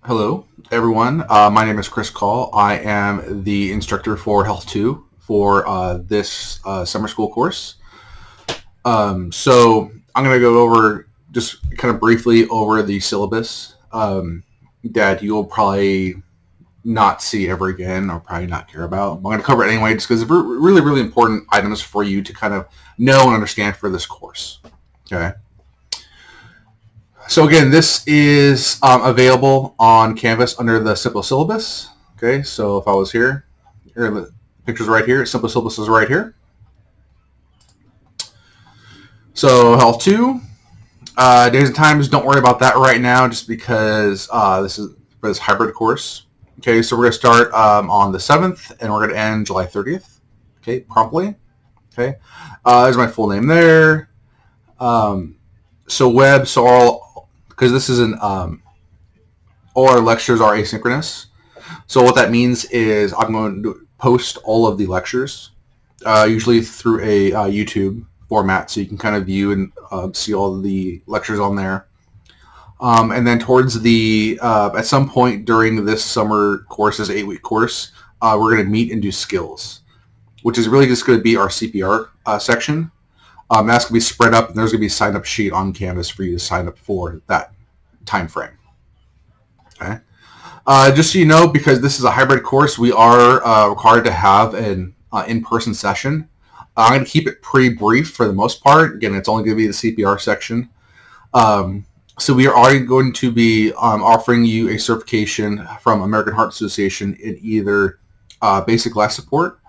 Hello, everyone. My name is Chris Call. I am the instructor for HLTH-2 for this summer school course. So I'm going to go over just kind of briefly over the syllabus that you'll probably not see ever again or probably not care about. I'm going to cover it anyway just because it's really, really important items for you to kind of know and understand for this course. Okay. So again, this is available on Canvas under the simple syllabus. Okay, so if I was here the picture's right here, simple syllabus is right here. So HLTH-2, days and times, don't worry about that right now just because this is for this hybrid course. Okay, so we're going to start on the 7th and we're going to end July 30th. Okay, promptly. Okay, there's my full name there. So all, because this isn't, all our lectures are asynchronous. So what that means is I'm going to post all of the lectures, usually through a YouTube format, so you can kind of view and see all of the lectures on there. And then towards the, at some point during this summer course, this 8-week course, we're going to meet and do skills, which is really just going to be our CPR section. That's going to be spread up, and there's going to be a sign-up sheet on Canvas for you to sign up for that time frame. Okay. Just so you know, because this is a hybrid course, we are required to have an in-person session. I'm going to keep it pretty brief for the most part. Again, it's only going to be the CPR section. So we are already going to be offering you a certification from American Heart Association in either basic life support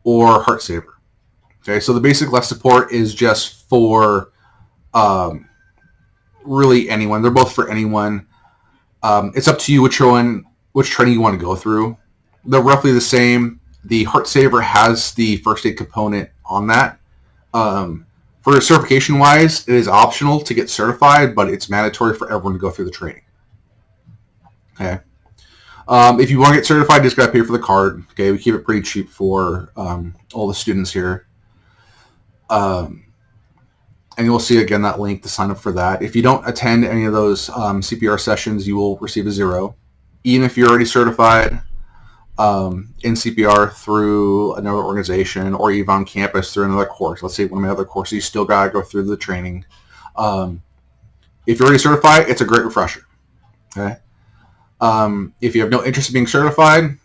or heart saver. Okay, so the basic life support is just for really anyone. They're both for anyone. It's up to you which training you want to go through. They're roughly the same. The heart saver has the first aid component on that. For certification wise, it is optional to get certified, but it's mandatory for everyone to go through the training. Okay. If you want to get certified, you just got to pay for the card. Okay, we keep it pretty cheap for all the students here. And you'll see again that link to sign up for that. If you don't attend any of those CPR sessions, you will receive a 0. Even if you're already certified in CPR through another organization or even on campus through another course. Let's say one of my other courses, you still got to go through the training. If you're already certified, it's a great refresher. Okay. If you have no interest in being certified,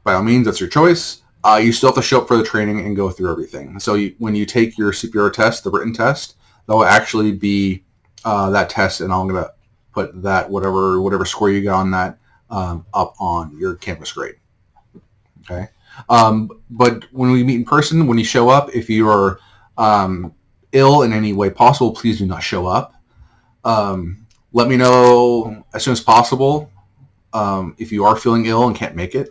by all means, that's your choice. You still have to show up for the training and go through everything. So when you take your CPR test, the written test, that will actually be that test, and I'm going to put that whatever score you got on that up on your campus grade. Okay. But when we meet in person, when you show up, if you are ill in any way possible, please do not show up. Let me know as soon as possible if you are feeling ill and can't make it.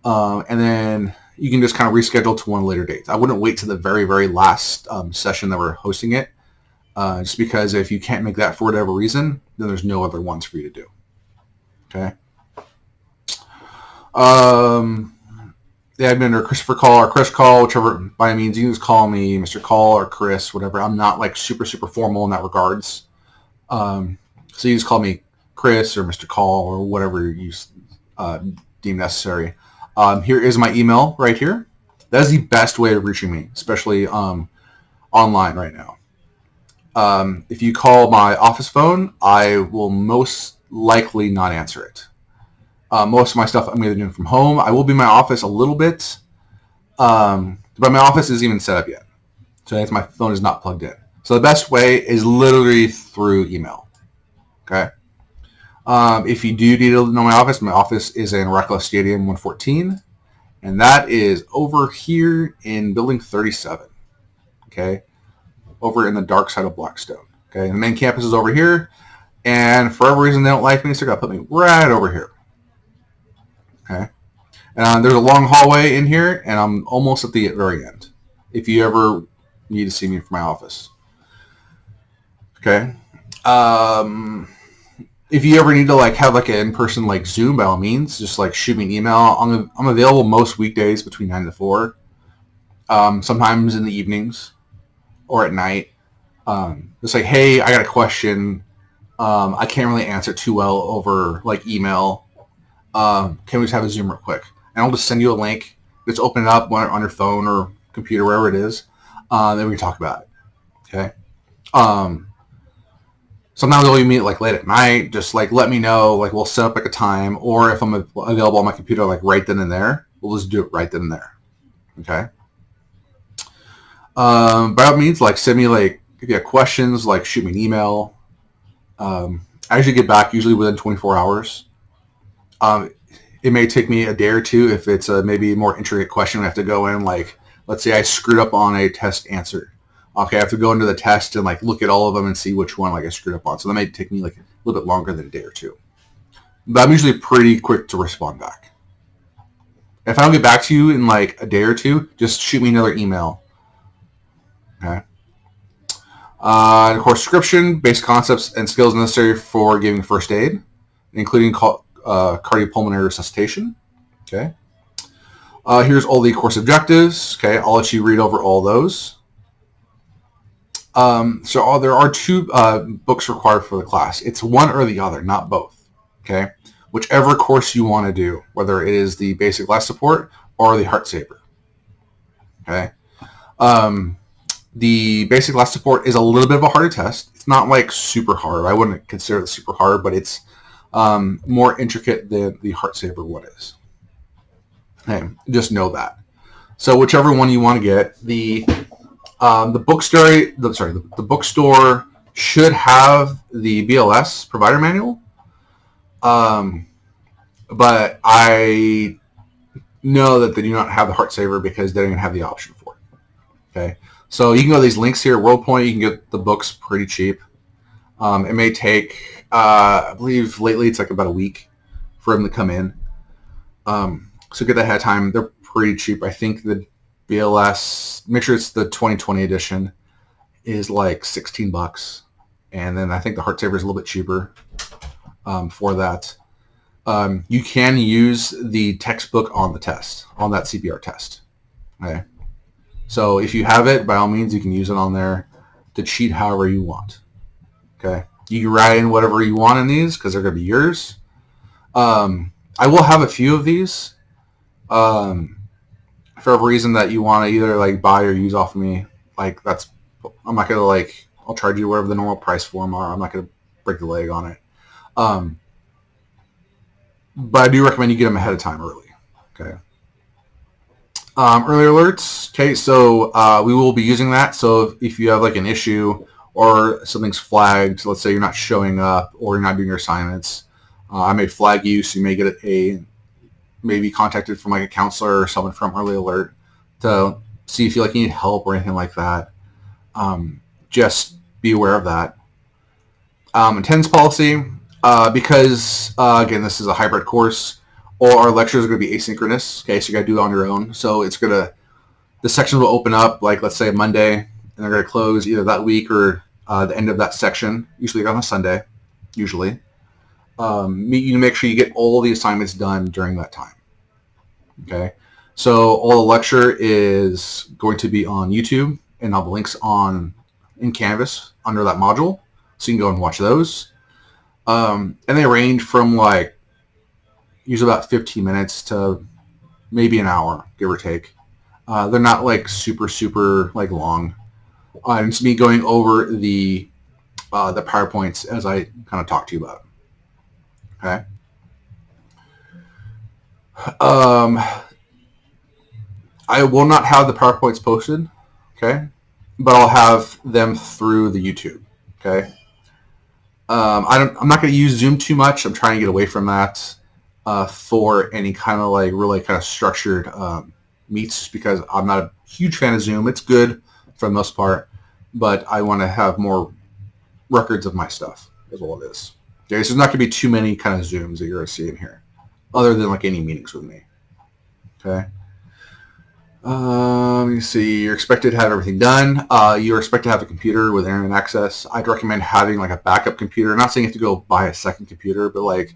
And then you can just kind of reschedule to one later date. I wouldn't wait to the very, very last session that we're hosting it, just because if you can't make that for whatever reason, then there's no other ones for you to do. Okay. Yeah, I've been under Christopher Call or Chris Call, whichever, by any means. You can just call me Mr. Call or Chris, whatever. I'm not like super, super formal in that regards. So you just call me Chris or Mr. Call or whatever you deem necessary. Here is my email right here. That is the best way of reaching me, especially online right now. If you call my office phone, I will most likely not answer it. Most of my stuff I'm either doing from home. I will be in my office a little bit, but my office isn't even set up yet. So my phone is not plugged in. So the best way is literally through email. Okay. If you do need to know my office is in Reckless Stadium 114, and that is over here in Building 37. Okay, over in the dark side of Blackstone. Okay, the main campus is over here, and for whatever reason they don't like me, so they're gonna put me right over here. Okay, and there's a long hallway in here, and I'm almost at the very end. If you ever need to see me from my office. Okay. If you ever need to have an in-person Zoom, by all means, just shoot me an email. I'm available most weekdays between 9 to 4. Sometimes in the evenings or at night. Just hey, I got a question. I can't really answer too well over like email. Can we just have a Zoom real quick? And I'll just send you a link. Just open it up on your phone or computer, wherever it is. Then we can talk about it. Okay. Sometimes we'll meet like late at night. Just like let me know. Like we'll set up like a time, or if I'm available on my computer, like right then and there, we'll just do it right then and there. Okay. By all means, like send me like if you have questions, like shoot me an email. I usually get back usually within 24 hours. It may take me a day or two if it's a maybe more intricate question. I have to go in, like, let's say I screwed up on a test answer. Okay, I have to go into the test and like look at all of them and see which one like I screwed up on. So that may take me like a little bit longer than a day or two. But I'm usually pretty quick to respond back. If I don't get back to you in like a day or two, just shoot me another email. Okay. And of course, description, basic concepts and skills necessary for giving first aid, including cardiopulmonary resuscitation. Okay. Here's all the course objectives. Okay, I'll let you read over all those. So there are two books required for the class. It's one or the other, not both. Okay, whichever course you want to do, whether it is the basic life support or the heart saver. Okay. The basic life support is a little bit of a harder test. It's not like super hard. I wouldn't consider it super hard, but it's more intricate than the heart saver one is. Okay, just know that. So whichever one you want to get, the bookstore should have the BLS provider manual, but I know that they do not have the heart saver because they don't even have the option for it. Okay, so you can go to these links here. WorldPoint, you can get the books pretty cheap. It may take, I believe lately it's like about a week for them to come in. So get that ahead of time. They're pretty cheap. I think the BLS, make sure it's the 2020 edition, is like $16. And then I think the heart saver is a little bit cheaper for that. You can use the textbook on the test, on that CPR test. Okay. So if you have it, by all means, you can use it on there to cheat however you want. Okay. You can write in whatever you want in these because they're going to be yours. I will have a few of these. For a reason that you want to either like buy or use off of me, like that's, I'm not going to like, I'll charge you whatever the normal price for them are. I'm not going to break the leg on it. But I do recommend you get them ahead of time early. Okay. Early alerts. Okay. So, we will be using that. So if you have like an issue or something's flagged, let's say you're not showing up or you're not doing your assignments, I may flag you. So you may get maybe contacted from like a counselor or someone from Early Alert to see if you like need help or anything like that. Just be aware of that. Attendance policy, because again, this is a hybrid course. All our lectures are going to be asynchronous. Okay, so you got to do it on your own. So it's the section will open up like let's say Monday, and they're going to close either that week or the end of that section, usually on a Sunday, usually. You make sure you get all the assignments done during that time. Okay, so all the lecture is going to be on YouTube, and I'll have links in Canvas under that module, so you can go and watch those. And they range from like usually about 15 minutes to maybe an hour, give or take. They're not like super like long. It's me going over the PowerPoints as I kind of talk to you about it. Okay. I will not have the PowerPoints posted, okay, but I'll have them through the YouTube, okay. I'm not going to use Zoom too much. I'm trying to get away from that for any kind of like really kind of structured meets because I'm not a huge fan of Zoom. It's good for the most part, but I want to have more records of my stuff is all it is. Okay, so there's not going to be too many kind of Zooms that you're going to see in here, other than like any meetings with me. Okay. You see, you're expected to have everything done. You're expected to have a computer with internet access. I'd recommend having like a backup computer. I'm not saying you have to go buy a second computer, but like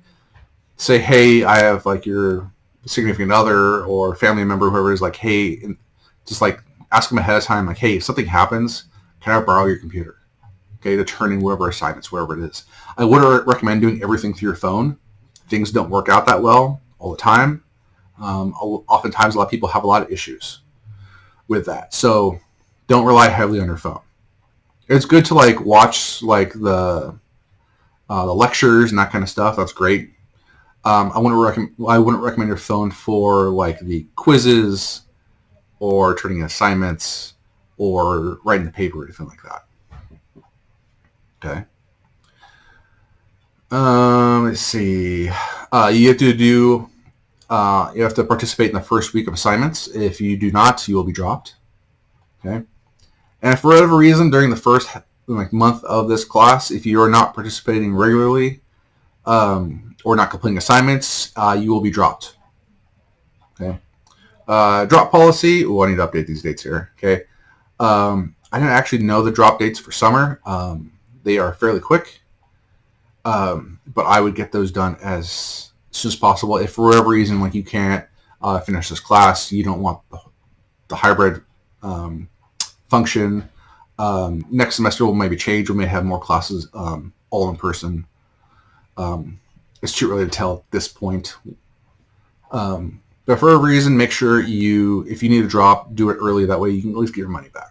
say, hey, I have like your significant other or family member, whoever is like, hey, and just like ask them ahead of time, like, hey, if something happens, can I borrow your computer? okay, to turn in whatever assignments, whatever it is. I would recommend doing everything through your phone. Things don't work out that well all the time. Oftentimes, a lot of people have a lot of issues with that. So don't rely heavily on your phone. It's good to like watch like the lectures and that kind of stuff. That's great. I wouldn't recommend your phone for like the quizzes or turning in assignments or writing the paper or anything like that. Okay. Let's see. You have to do. You have to participate in the first week of assignments. If you do not, you will be dropped. Okay. And for whatever reason, during the first month of this class, if you are not participating regularly or not completing assignments, you will be dropped. Okay. Drop policy. Oh, I need to update these dates here. Okay. I didn't actually know the drop dates for summer. They are fairly quick, but I would get those done as soon as possible. If for whatever reason, like you can't finish this class, you don't want the hybrid function. Next semester will maybe change. We may have more classes all in person. It's too early to tell at this point. But for whatever reason, make sure if you need to drop, do it early. That way you can at least get your money back.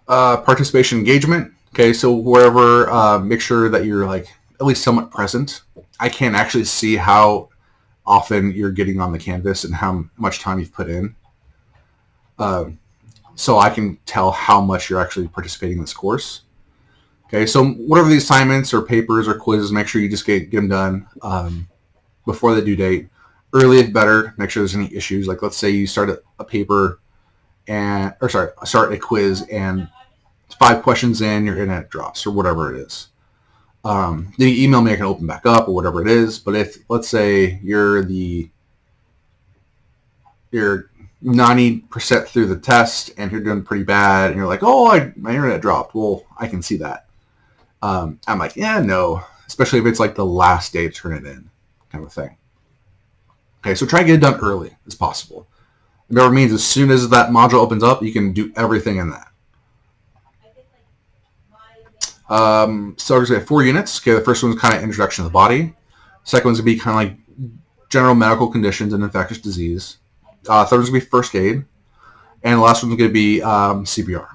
Participation engagement. Okay, so wherever, make sure that you're like at least somewhat present. I can't actually see how often you're getting on the canvas and how much time you've put in. So I can tell how much you're actually participating in this course. Okay, so whatever the assignments or papers or quizzes, make sure you just get them done before the due date. Early is better. Make sure there's any issues. Like let's say you start a paper start a quiz and 5 questions in, your internet drops or whatever it is. The email may can open back up or whatever it is. But if let's say you're 90% through the test and you're doing pretty bad and you're like, oh, my internet dropped. Well, I can see that. I'm like, yeah, no. Especially if it's like the last day to turn it in kind of thing. Okay, so try to get it done early as possible. It means as soon as that module opens up, you can do everything in that. So there's 4 units. Okay, the first one's kind of introduction to the body. Second one's going to be kind of like general medical conditions and infectious disease. Third one's going to be first aid. And the last one's going to be CPR.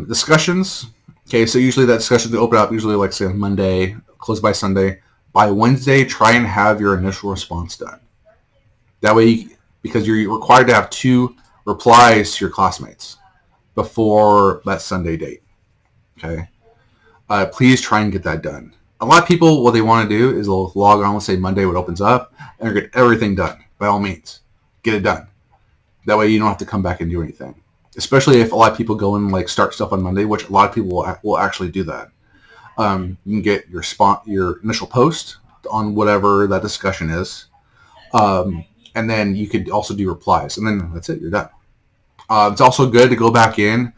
Discussions. Okay, so usually that discussion will open up usually like say on Monday, close by Sunday. By Wednesday, try and have your initial response done. That way, because you're required to have 2 replies to your classmates before that Sunday date. Okay, please try and get that done. A lot of people, what they want to do is they'll log on, let's say Monday when it opens up, and they'll get everything done. By all means, get it done. That way you don't have to come back and do anything. Especially if a lot of people go and like start stuff on Monday, which a lot of people will actually do that. You can get your initial post on whatever that discussion is, and then you could also do replies, and then that's it. You're done. It's also good to go back in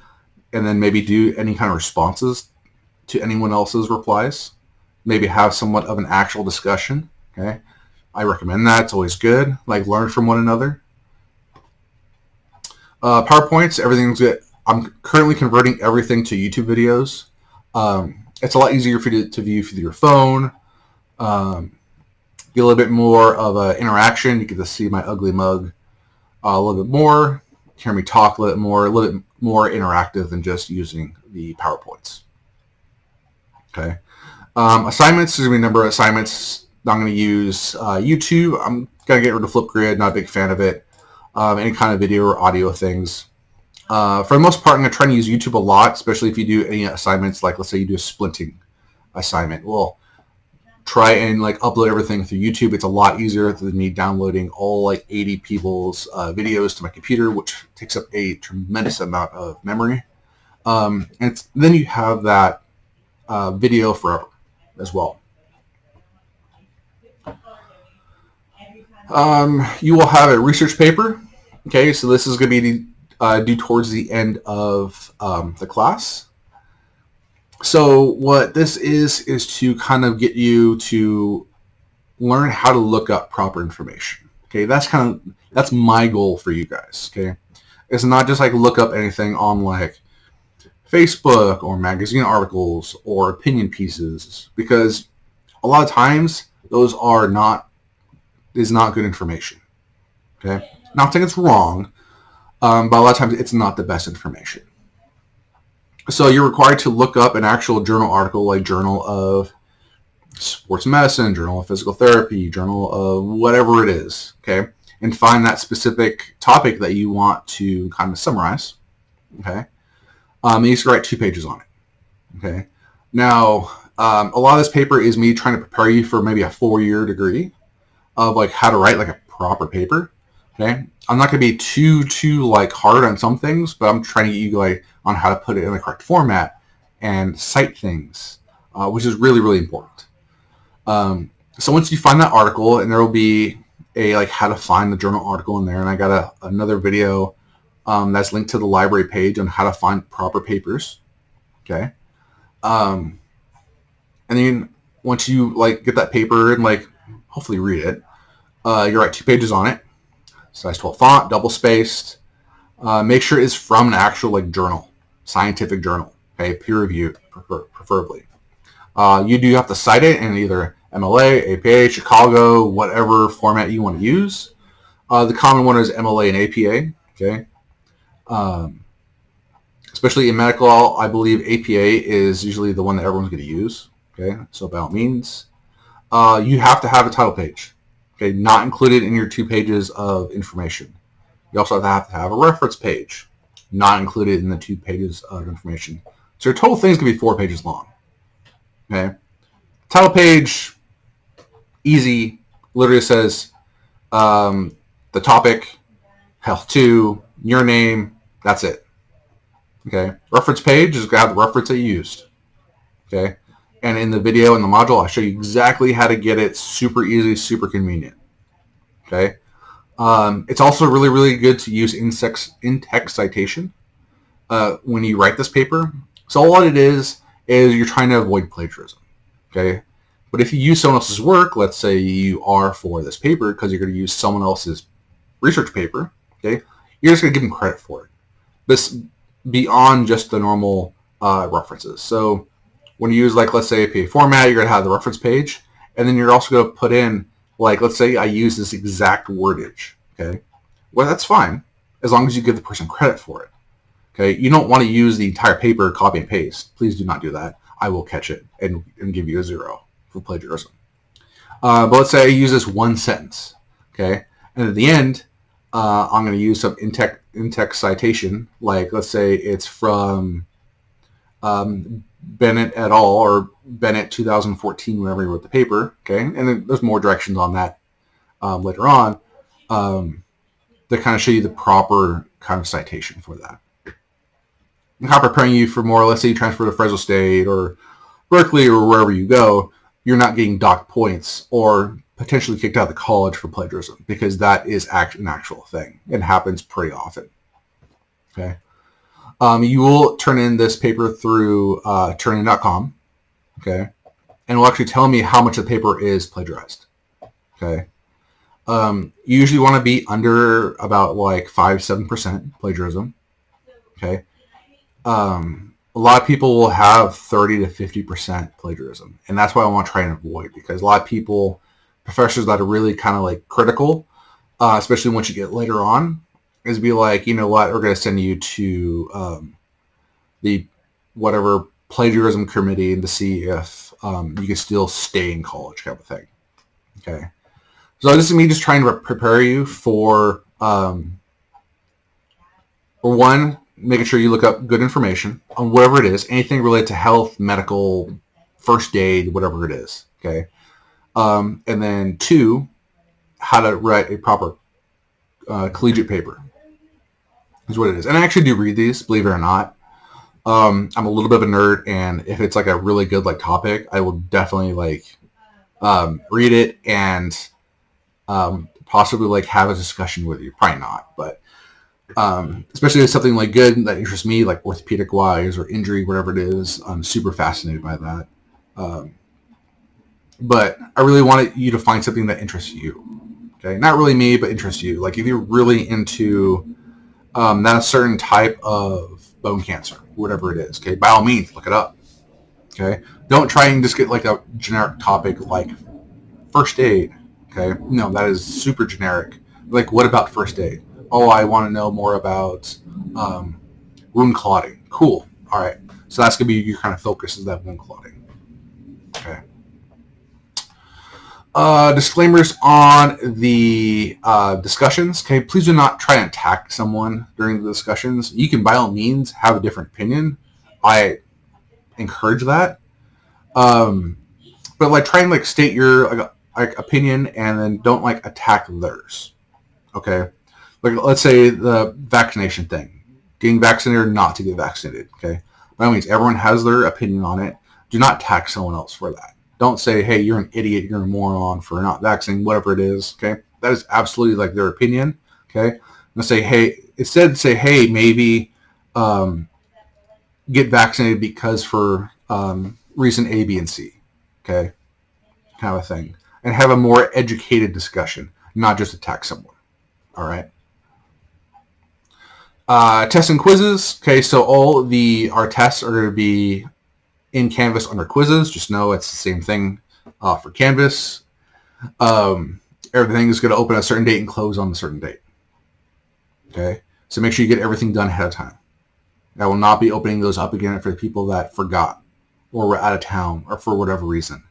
and then maybe do any kind of responses to anyone else's replies. Maybe have somewhat of an actual discussion. Okay, I recommend that. It's always good. Like learn from one another. PowerPoints, everything's good. I'm currently converting everything to YouTube videos. It's a lot easier for you to view through your phone. Get a little bit more of an interaction. You get to see my ugly mug a little bit more. Hear me talk a little bit more interactive than just using the PowerPoints. Okay. Assignments, there's going to be a number of assignments. I'm going to use YouTube. I'm going to get rid of Flipgrid. Not a big fan of it. Any kind of video or audio things. For the most part, I'm going to try to use YouTube a lot, especially if you do any assignments, like let's say you do a splinting assignment. Well, try and like upload everything through YouTube. It's a lot easier than me downloading all like 80 people's videos to my computer, which takes up a tremendous amount of memory. And then you have that video forever as well. You will have a research paper. Okay, so this is going to be due towards the end of the class. So what this is to kind of get you to learn how to look up proper information. Okay, that's my goal for you guys. Okay, It's not just like look up anything on like Facebook or magazine articles or opinion pieces, because a lot of times those are not is not good information. Okay, not saying it's wrong, but a lot of times it's not the best information. So you're required to look up an actual journal article, like Journal of Sports Medicine, Journal of Physical Therapy, Journal of whatever it is, okay, and find that specific topic that you want to kind of summarize, okay. You need to write 2 pages on it, okay. Now, a lot of this paper is me trying to prepare you for maybe a 4-year degree of like how to write like a proper paper, okay. I'm not going to be too like hard on some things, but I'm trying to get you like on how to put it in the correct format and cite things, which is really, really important. So once you find that article, and there will be a like how to find the journal article in there, and I got another video that's linked to the library page on how to find proper papers. Okay, and then once you like get that paper and like hopefully read it, you write 2 pages on it, size 12 font, double spaced. Make sure it's from an actual like journal, scientific journal. Okay, peer reviewed preferably. You do have to cite it in either MLA, APA, Chicago, whatever format you want to use. The common one is MLA and APA. Okay. Especially in medical, I believe APA is usually the one that everyone's going to use. Okay. So by all means, you have to have a title page. Okay. Not included in your 2 pages of information. You also have to have a reference page. Not included in the 2 pages of information. So your total thing is going to be 4 pages long. Okay. Title page, easy, literally says the topic, HLTH-2, your name, that's it. Okay. Reference page is going to have the reference that you used. Okay. And in the video in the module, I show you exactly how to get it super easy, super convenient. Okay. It's also really, really good to use in-text citation when you write this paper. So all it is you're trying to avoid plagiarism. Okay. But if you use someone else's work, let's say you are for this paper because you're going to use someone else's research paper, okay, you're just going to give them credit for it. This beyond just the normal references. So when you use like, let's say APA format, you're going to have the reference page, and then you're also going to put in like, let's say I use this exact wordage, okay? Well, that's fine as long as you give the person credit for it. Okay, you don't want to use the entire paper, copy and paste. Please do not do that. I will catch it and give you a 0 for plagiarism. But let's say I use this one sentence, okay? And at the end, I'm going to use some in-text citation, like let's say it's from Bennett et al. Or Bennett 2014, whenever he wrote the paper, okay? And then there's more directions on that later on to kind of show you the proper kind of citation for that. I'm kind of preparing you for more, let's say you transfer to Fresno State or Berkeley or wherever you go, you're not getting docked points or potentially kicked out of the college for plagiarism, because that is an actual thing. It happens pretty often. Okay. You will turn in this paper through turnin.com, okay, and it will actually tell me how much the paper is plagiarized. Okay. You usually want to be under about like 5-7% plagiarism. Okay. A lot of people will have 30 to 50% plagiarism, and that's what I want to try and avoid, because a lot of people, professors that are really kind of like critical, especially once you get later on, is be like, you know what, we're going to send you to the whatever plagiarism committee and to see if you can still stay in college, kind of thing. Okay, so this is me just trying to prepare you for one, making sure you look up good information on whatever it is, anything related to health, medical, first aid, whatever it is. Okay, and then 2, how to write a proper collegiate paper is what it is. And I actually do read these, believe it or not. I'm a little bit of a nerd, and if it's like a really good like topic, I will definitely like read it and possibly like have a discussion with you. Probably not, but especially if it's something like good that interests me, like orthopedic wise or injury, whatever it is. I'm super fascinated by that. But I really wanted you to find something that interests you. Okay, not really me, but interests you. Like if you're really into not a certain type of bone cancer, whatever it is. Okay, by all means, look it up. Okay, don't try and just get like a generic topic like first aid. Okay, no, that is super generic. Like, what about first aid? Oh, I want to know more about um, wound clotting. Cool. All right, so that's gonna be your kind of focus is that wound clotting. Okay. Disclaimers on the discussions. Okay, please do not try and attack someone during the discussions. You can by all means have a different opinion. I encourage that. Um, but like try and like state your like opinion and then don't like attack theirs. Okay, like let's say the vaccination thing, getting vaccinated or not to get vaccinated. Okay, by all means, everyone has their opinion on it. Do not attack someone else for that. Don't say, hey, you're an idiot, you're a moron for not vaccinating, whatever it is. Okay, that is absolutely like their opinion. Okay, and say, hey, instead say, hey, maybe get vaccinated because for reason A, B, and C. Okay, kind of a thing, and have a more educated discussion, not just attack someone. All right. Tests and quizzes. Okay, so all our tests are going to be in Canvas under quizzes. Just know it's the same thing for Canvas. Everything is going to open at a certain date and close on a certain date. Okay, so make sure you get everything done ahead of time. I will not be opening those up again for the people that forgot or were out of town or for whatever reason.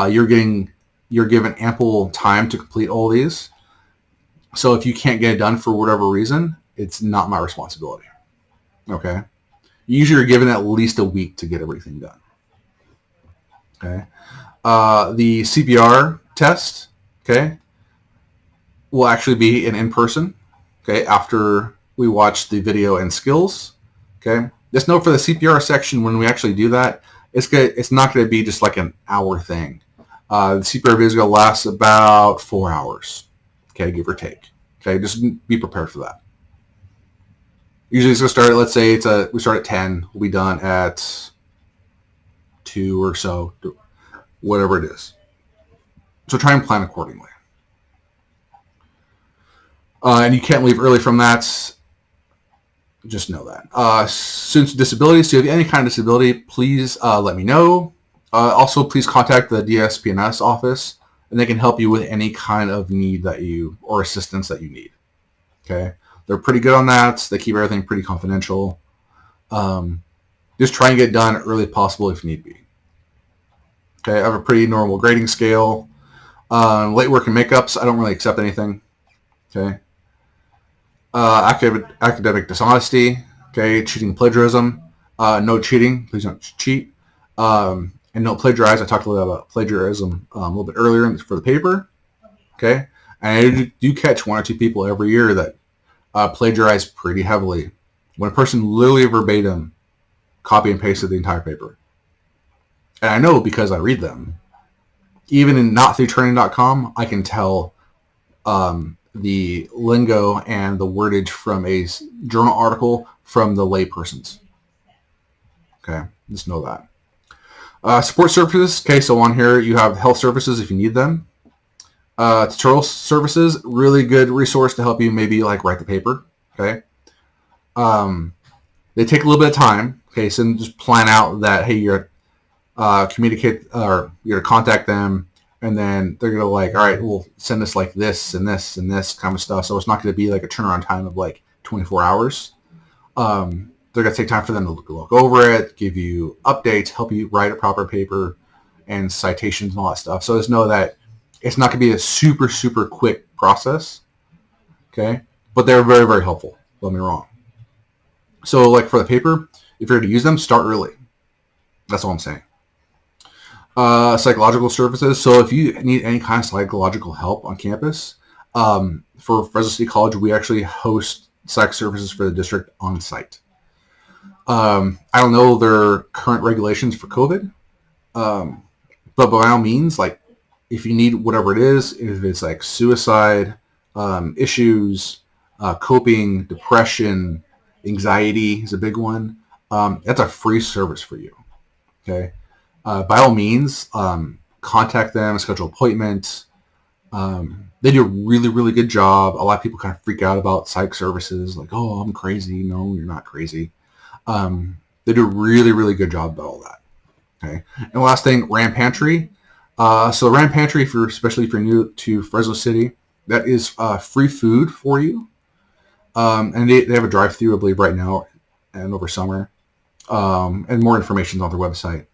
You're given ample time to complete all these. So if you can't get it done for whatever reason, it's not my responsibility. Okay? Usually you're given at least a week to get everything done. Okay? The CPR test, okay, will actually be an in-person, okay, after we watch the video and skills. Okay? Just note for the CPR section, when we actually do that, it's not going to be just like an hour thing. The CPR video is going to last about 4 hours, okay, give or take. Okay, just be prepared for that. Usually it's going to start, let's say we start at 10, we'll be done at 2 or so, whatever it is. So try and plan accordingly. And you can't leave early from that. Just know that. Since disabilities, so if you have any kind of disability, please let me know. Also, please contact the DSPNS office, and they can help you with any kind of need or assistance that you need. Okay, they're pretty good on that. They keep everything pretty confidential. Just try and get it done early possible if need be. Okay, I have a pretty normal grading scale. Late work and makeups, I don't really accept anything. Okay. Academic dishonesty. Okay, cheating, plagiarism. No cheating. Please don't cheat. And don't plagiarize. I talked a little about plagiarism a little bit earlier for the paper. Okay, and I do catch 1 or 2 people every year that plagiarize pretty heavily. When a person literally verbatim copy and pasted the entire paper. And I know because I read them. Even in notthroughtraining.com, I can tell the lingo and the wordage from a journal article from the laypersons. Okay, just know that. Support services. Okay, so on here you have health services if you need them. Tutorial services, really good resource to help you maybe like write the paper. Okay. They take a little bit of time. Okay, so just plan out that hey, you're communicate or you're gonna contact them, and then they're gonna like, all right, we'll send us like this and this and this kind of stuff. So it's not gonna be like a turnaround time of like 24 hours. They're gonna take time for them to look over it, give you updates, help you write a proper paper, and citations and all that stuff. So just know that it's not gonna be a super super quick process. Okay, but they're very very helpful. Don't get me wrong. So like for the paper, if you're to use them, start early. That's all I'm saying. Psychological services. So if you need any kind of psychological help on campus, for Fresno City College, we actually host psych services for the district on site. I don't know their current regulations for COVID, but by all means, like if you need whatever it is, if it's like suicide, issues, coping, depression, anxiety is a big one. That's a free service for you. Okay. By all means, contact them, schedule appointments, They do a really, really good job. A lot of people kind of freak out about psych services, like, oh, I'm crazy. No, you're not crazy. They do a really, really good job about all that. Okay. And the last thing, Ram Pantry. So the Ram Pantry, especially if you're new to Fresno City, that is free food for you. And they have a drive-through, I believe, right now and over summer. And more information is on their website.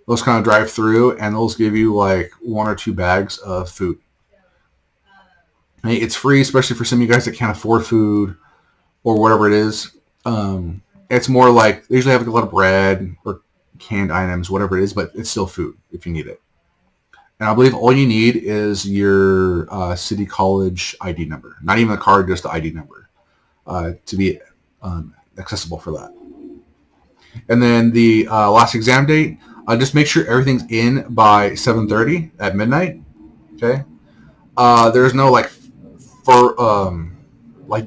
Those kind of drive through, and those give you like 1 or 2 bags of food. Hey, it's free, especially for some of you guys that can't afford food or whatever it is. It's more like they usually have like a lot of bread or canned items, whatever it is, but it's still food if you need it. And I believe all you need is your city college ID number. Not even the card, just the ID number to be accessible for that. And then the last exam date, just make sure everything's in by 7:30 at midnight. Okay. There's no like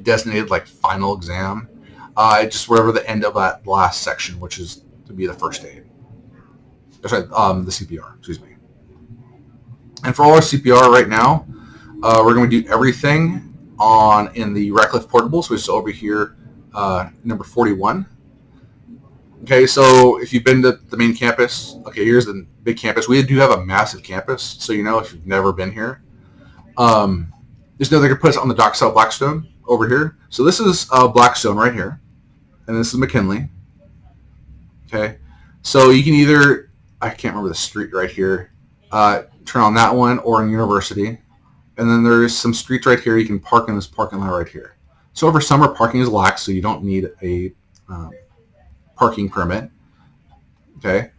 designated like final exam. Just wherever the end of that last section, which is to be the first aid. That's right, the CPR. Excuse me. And for all our CPR right now, we're going to do everything in the Ratcliffe Portables, which is over here, number 41. Okay, so if you've been to the main campus, okay, here's the big campus. We do have a massive campus, so you know if you've never been here. Just know they're going to put us on the dock side of Blackstone over here. So this is Blackstone right here, and this is McKinley. Okay, so you can either, I can't remember the street right here, turn on that one or in University. And then there's some streets right here. You can park in this parking lot right here. So over summer, parking is lax, so you don't need a parking permit. Okay.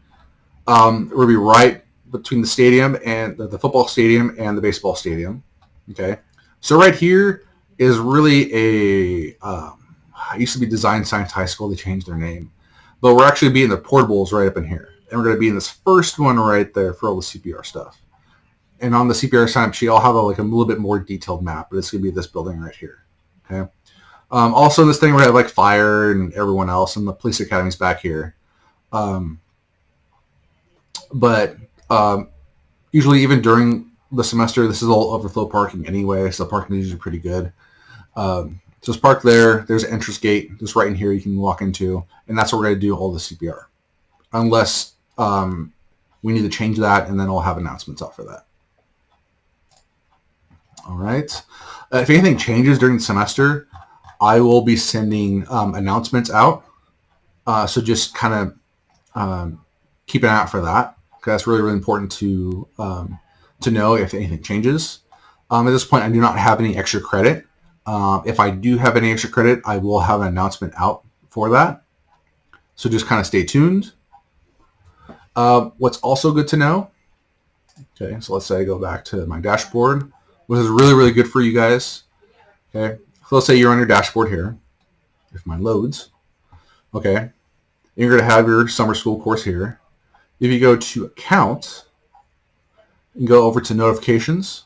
We'll be right between the stadium and the football stadium and the baseball stadium. Okay. So right here is really it used to be Design Science High School. They changed their name. But we're actually being the portables right up in here. And we're going to be in this first one right there for all the CPR stuff. And on the CPR sign-up sheet, I'll have a little bit more detailed map, but it's going to be this building right here. Okay. Also, this thing we're going to have like fire and everyone else, and the police academy's back here. But usually, even during the semester, this is all overflow parking anyway, so parking is usually pretty good. So just park there. There's an entrance gate just right in here you can walk into, and that's where we're going to do all the CPR. Unless we need to change that, and then I'll have announcements out for that. All right. If anything changes during the semester, I will be sending announcements out. So just kind of keep an eye out for that, because that's really, really important to know if anything changes. At this point, I do not have any extra credit. If I do have any extra credit, I will have an announcement out for that. So just kind of stay tuned. What's also good to know, okay, so let's say I go back to my dashboard, which is really, really good for you guys. Okay, so let's say you're on your dashboard here, if mine loads. Okay, you're going to have your summer school course here. If you go to account and go over to notifications,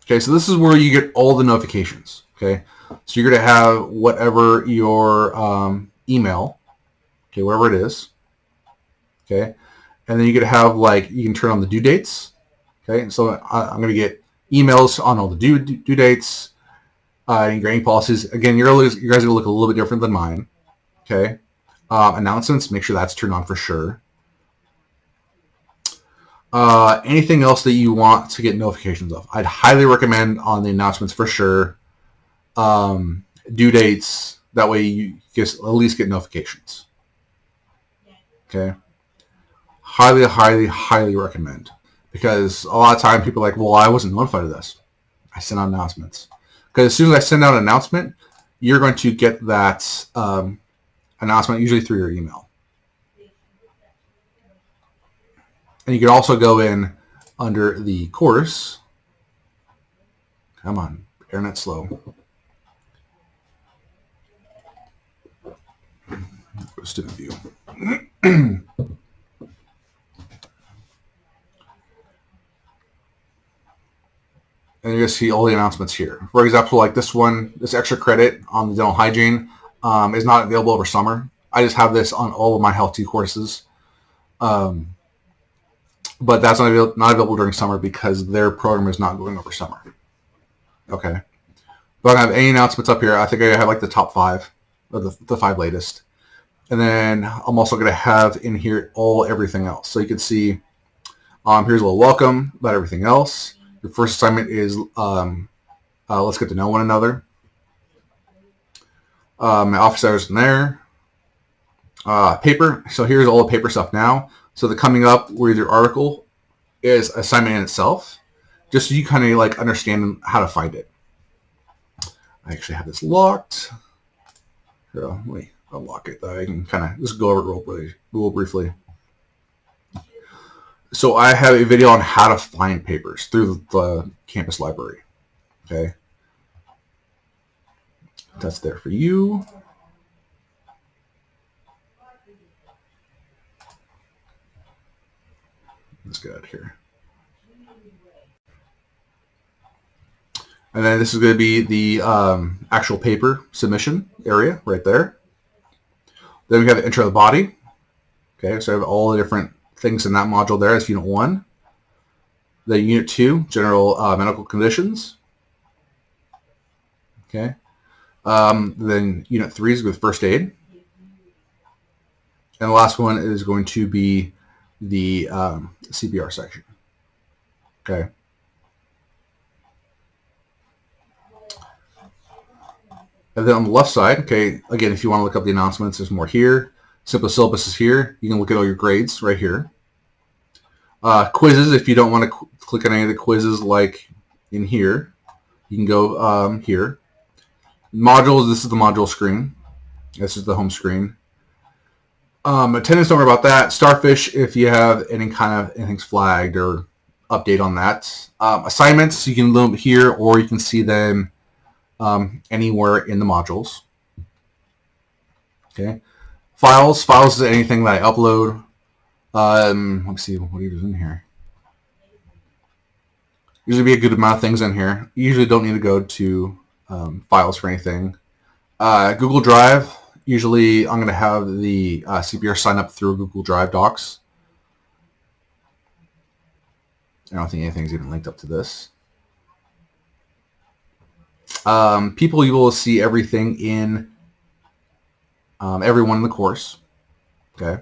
okay, so this is where you get all the notifications. Okay, so you're going to have whatever your email, okay, whatever it is, okay, and then you're going to have you can turn on the due dates, okay, and so I'm going to get emails on all the due dates, and grading policies. Again, you guys are going to look a little bit different than mine, okay. Announcements, make sure that's turned on for sure. Anything else that you want to get notifications of, I'd highly recommend on the announcements for sure. Due dates, that way you at least get notifications. Okay. Highly, highly, highly recommend, because a lot of time people are like, well, I wasn't notified of this. I sent out announcements. Because as soon as I send out an announcement, you're going to get that announcement usually through your email. And you can also go in under the course. Come on, internet slow. Go to student view. And you're going to see all the announcements here. For example, like this one, this extra credit on the dental hygiene is not available over summer. I just have this on all of my Health 2 courses. But that's not available during summer because their program is not going over summer. Okay. But I don't have any announcements up here. I think I have like the top 5, or the 5 latest. And then I'm also going to have in here everything else. So you can see here's a little welcome about everything else. Your first assignment is let's get to know one another. My office hours in there. Paper. So here's all the paper stuff now. So the coming up with your article is assignment in itself, just so you kind of like understand how to find it. I actually have this locked. Here, let me unlock it. I can kind of just go over it real briefly. So I have a video on how to find papers through the campus library. Okay. That's there for you. Let's get out of here. And then this is going to be the actual paper submission area right there. Then we have the intro to the body. Okay, so I have all the different things in that module there. That's Unit 1. Then Unit 2, general medical conditions. Okay. Then Unit 3 is with first aid. And the last one is going to be the CPR section. Okay. And then on the left side, okay, again, if you want to look up the announcements, there's more here. Simple syllabus is here. You can look at all your grades right here. Quizzes, if you don't want to click on any of the quizzes like in here, you can go here. Modules, this is the module screen. This is the home screen. Attendance, don't worry about that. Starfish, if you have anything's flagged or update on that. Assignments, you can look here or you can see them anywhere in the modules. Okay. Files is anything that I upload. Let me see what is in here. Usually be a good amount of things in here. You usually don't need to go to files for anything. Google Drive. Usually I'm going to have the CPR sign up through Google Drive Docs. I don't think anything's even linked up to this. People, you will see everything in everyone in the course. Okay.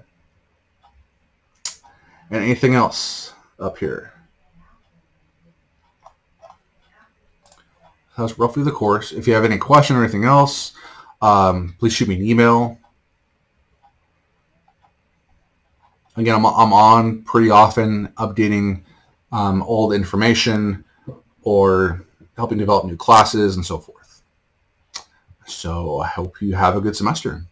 And anything else up here. That's roughly the course. If you have any question or anything else, please shoot me an email. Again, I'm on pretty often updating old information or helping develop new classes and so forth. So I hope you have a good semester.